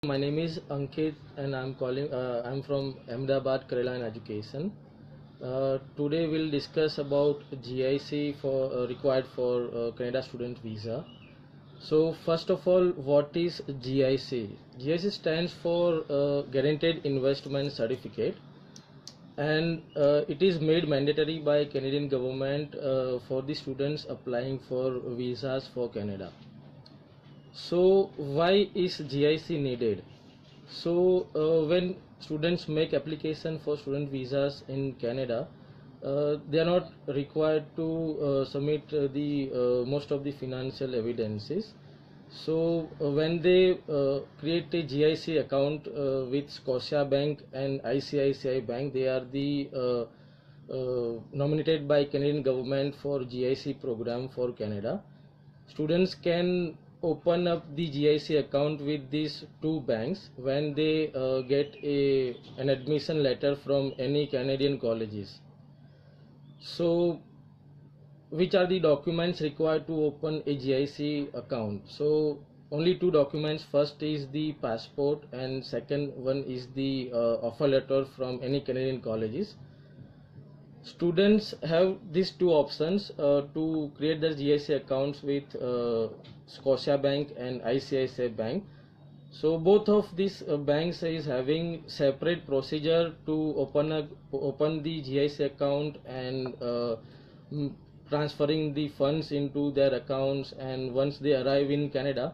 My name is Ankit and I'm from Ahmedabad, Kerala in education. Today we'll discuss about GIC for required for Canada student visa. So first of all, what is GIC? GIC stands for Guaranteed Investment Certificate, and it is made mandatory by Canadian government for the students applying for visas for Canada. So why is GIC needed? So when students make application for student visas in Canada, they are not required to submit the most of the financial evidences. So when they create a GIC account with Scotiabank and ICICI Bank, they are the nominated by Canadian government for GIC program for Canada. Students can open up the GIC account with these two banks when they get an admission letter from any Canadian colleges. So which are the documents required to open a GIC account? So only two documents. First is the passport and second one is the offer letter from any Canadian colleges. Students have these two options to create their GIC accounts with Scotiabank and ICICI Bank. So both of these banks is having separate procedure to open the GIC account and transferring the funds into their accounts, and once they arrive in Canada,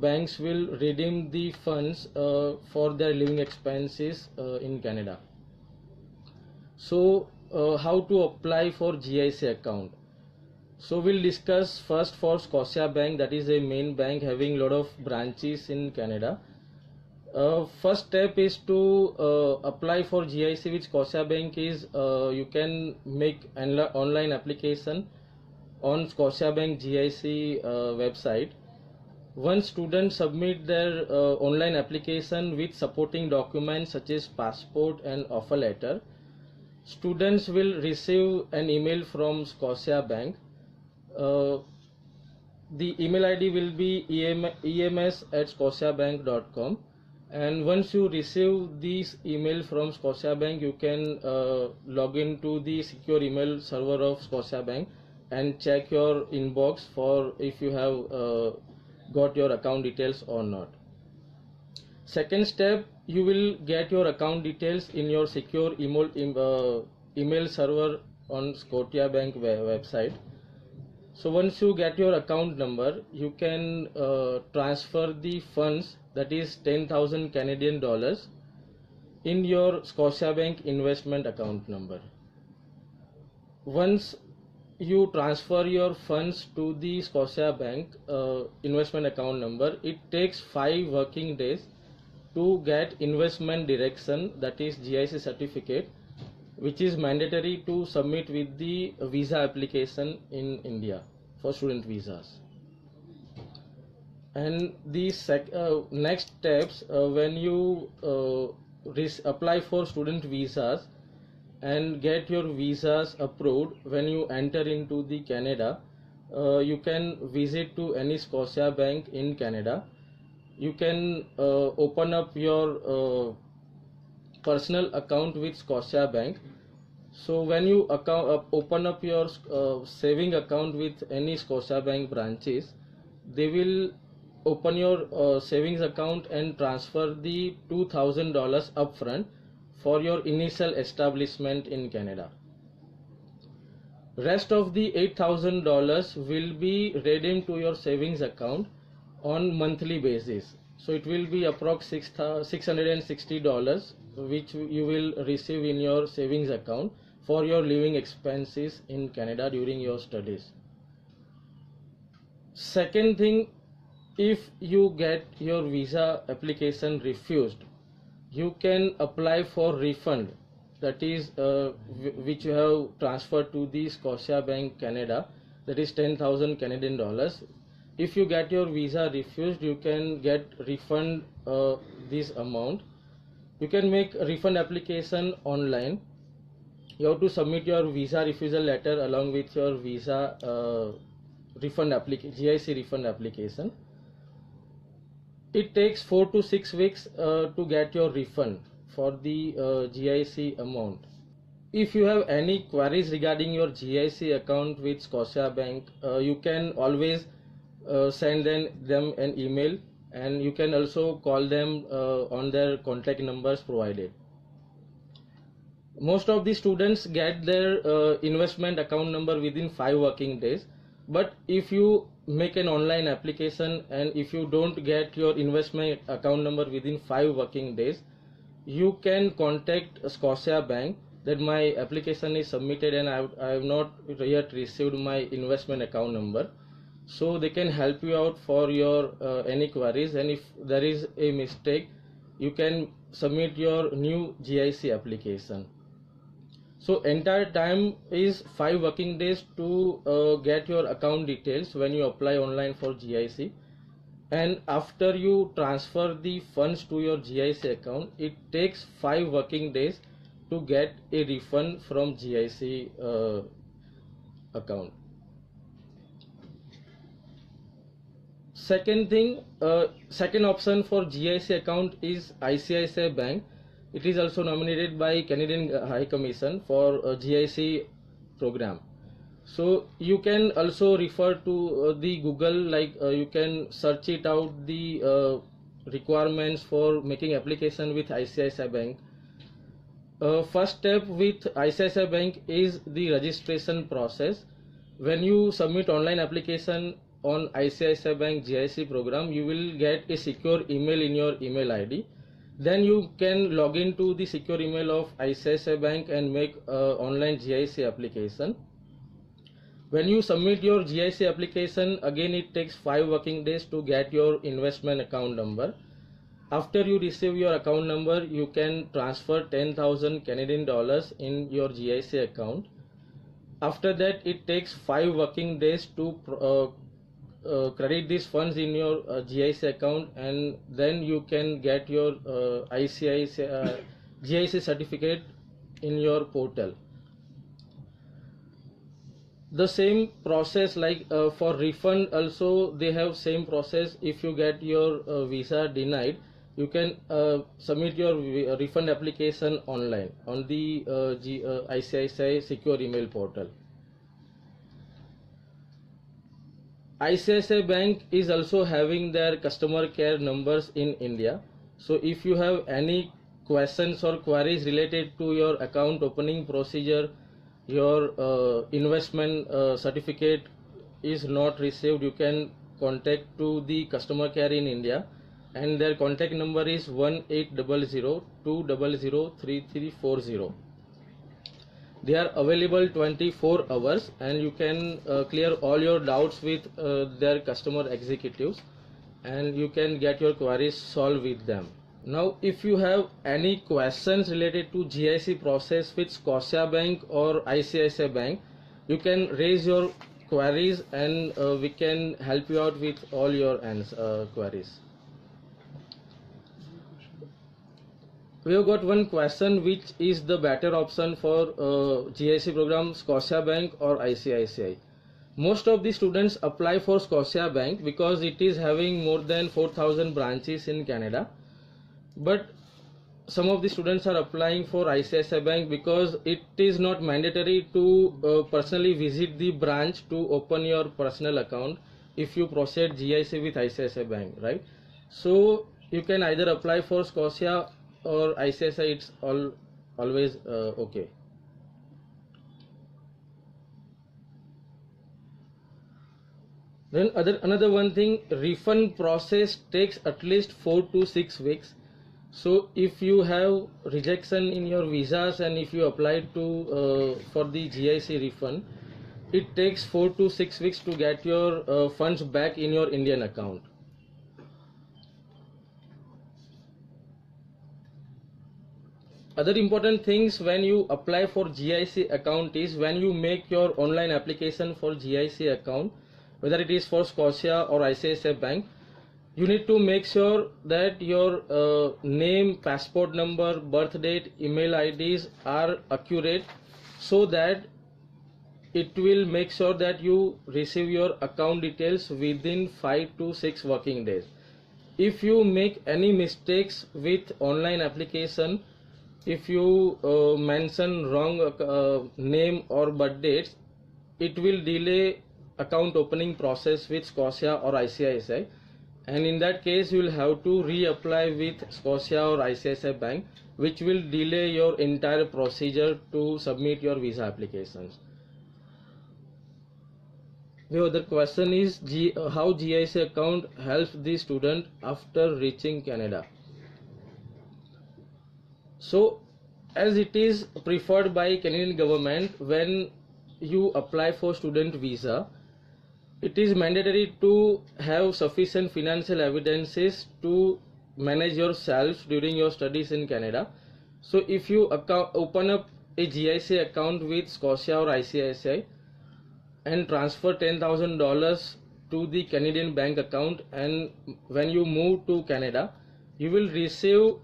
banks will redeem the funds for their living expenses in Canada. So how to apply for GIC account? So we'll discuss first for Scotiabank, that is a main bank having a lot of branches in Canada. First step is to apply for GIC with Scotiabank is you can make an online application on Scotiabank GIC website. Once students submit their online application with supporting documents such as passport and offer letter, students will receive an email from Scotiabank. The email ID will be ems@scotiabank.com, and once you receive this email from Scotiabank, you can log into the secure email server of Scotiabank and check your inbox for if you have got your account details or not. Second step, you will get your account details in your secure email server on Scotiabank website. So once you get your account number, you can transfer the funds, that is 10,000 Canadian dollars, in your Scotiabank investment account number. Once you transfer your funds to the Scotiabank investment account number, it takes 5 working days to get investment direction, that is GIC certificate, which is mandatory to submit with the visa application in India for student visas. And the next steps, when you apply for student visas and get your visas approved, when you enter into the Canada, you can visit to any Scotiabank in Canada. You can open up your personal account with Scotiabank. So when you open up your saving account with any Scotiabank branches, they will open your savings account and transfer the $2,000 upfront for your initial establishment in Canada. Rest of the $8,000 will be redeemed to your savings account on monthly basis. So it will be approx $660, which you will receive in your savings account for your living expenses in Canada during your studies. Second thing, if you get your visa application refused, you can apply for refund, that is which you have transferred to the Scotiabank Canada, that is 10,000 Canadian dollars. If you get your visa refused, you can get refund this amount. You can make a refund application online. You have to submit your visa refusal letter along with your visa GIC refund application. It takes 4 to 6 weeks to get your refund for the GIC amount. If you have any queries regarding your GIC account with Scotia Bank, you can always send them an email, and you can also call them on their contact numbers provided. Most of the students get their investment account number within 5 working days, but if you make an online application and if you don't get your investment account number within 5 working days, you can contact Scotia Bank that my application is submitted and I have not yet received my investment account number. So they can help you out for your any queries, and if there is a mistake, you can submit your new GIC application. So entire time is 5 working days to get your account details when you apply online for GIC, and after you transfer the funds to your GIC account, it takes 5 working days to get a refund from GIC account. Second option for GIC account is ICICI Bank. It is also nominated by Canadian High Commission for GIC program. So you can also refer to the Google, like you can search it out the requirements for making application with ICICI Bank. First step with ICICI Bank is the registration process. When you submit online application on ICICI Bank GIC program, you will get a secure email in your email ID. Then you can log into the secure email of ICICI Bank and make online GIC application. When you submit your GIC application, again it takes 5 working days to get your investment account number. After you receive your account number, you can transfer 10,000 Canadian dollars in your GIC account. After that, it takes 5 working days to credit these funds in your GIC account, and then you can get your GIC certificate in your portal. The same process, like for refund also they have same process. If you get your visa denied, you can submit your refund application online on the ICICI secure email portal. ICICI Bank is also having their customer care numbers in India. So if you have any questions or queries related to your account opening procedure, your investment certificate is not received, you can contact to the customer care in India, and their contact number is 1800-200-3340. They are available 24 hours, and you can clear all your doubts with their customer executives, and you can get your queries solved with them. Now, if you have any questions related to GIC process with Scotia Bank or ICICI Bank, you can raise your queries, and we can help you out with all your queries. We have got one question, which is the better option for GIC program, Scotia Bank or ICICI. Most of the students apply for Scotia Bank because it is having more than 4,000 branches in Canada. But some of the students are applying for ICICI Bank because it is not mandatory to personally visit the branch to open your personal account if you proceed GIC with ICICI Bank, right? So you can either apply for Scotia or ICICI, it's always okay. Then another one thing, refund process takes at least 4 to 6 weeks. So if you have rejection in your visas and if you apply to for the GIC refund, it takes 4 to 6 weeks to get your funds back in your Indian account. Other important things when you apply for GIC account is when you make your online application for GIC account, whether it is for Scotia or ICICI Bank, you need to make sure that your name, passport number, birth date, email IDs are accurate, so that it will make sure that you receive your account details within 5 to 6 working days. if you make any mistakes with online application, if you mention wrong name or birth dates, it will delay account opening process with Scotia or ICICI, and in that case you will have to reapply with Scotia or ICICI Bank, which will delay your entire procedure to submit your visa applications. The other question is how GIC account helps the student after reaching Canada. So as it is preferred by Canadian government, when you apply for student visa, it is mandatory to have sufficient financial evidences to manage yourself during your studies in Canada. So if you open up a GIC account with Scotia or ICICI and transfer $10,000 to the Canadian bank account, and when you move to Canada, you will receive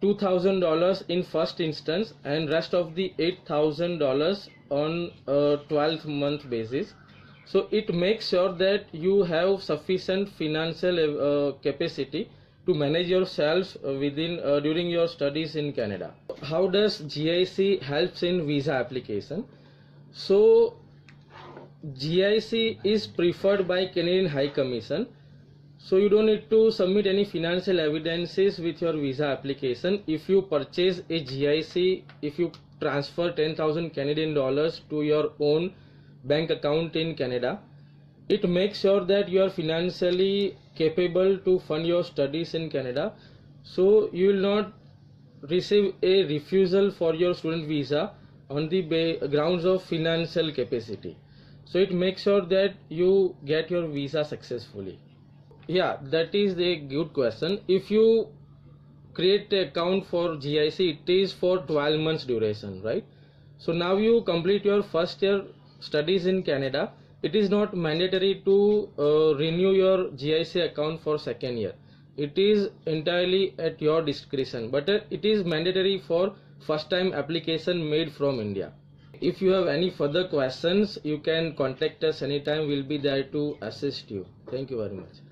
$2,000 in first instance and rest of the $8,000 on a 12-month basis. So it makes sure that you have sufficient financial capacity to manage yourselves during your studies in Canada. How does GIC helps in visa application? So GIC is preferred by Canadian High Commission. So you don't need to submit any financial evidences with your visa application. If you purchase a GIC, if you transfer 10,000 Canadian dollars to your own bank account in Canada, it makes sure that you are financially capable to fund your studies in Canada. So you will not receive a refusal for your student visa on the grounds of financial capacity. So it makes sure that you get your visa successfully. Yeah, that is a good question. If you create an account for GIC, it is for 12 months duration, right? So now you complete your first year studies in Canada. It is not mandatory to renew your GIC account for second year. It is entirely at your discretion, but it is mandatory for first time application made from India. If you have any further questions, you can contact us anytime. We'll be there to assist you. Thank you very much.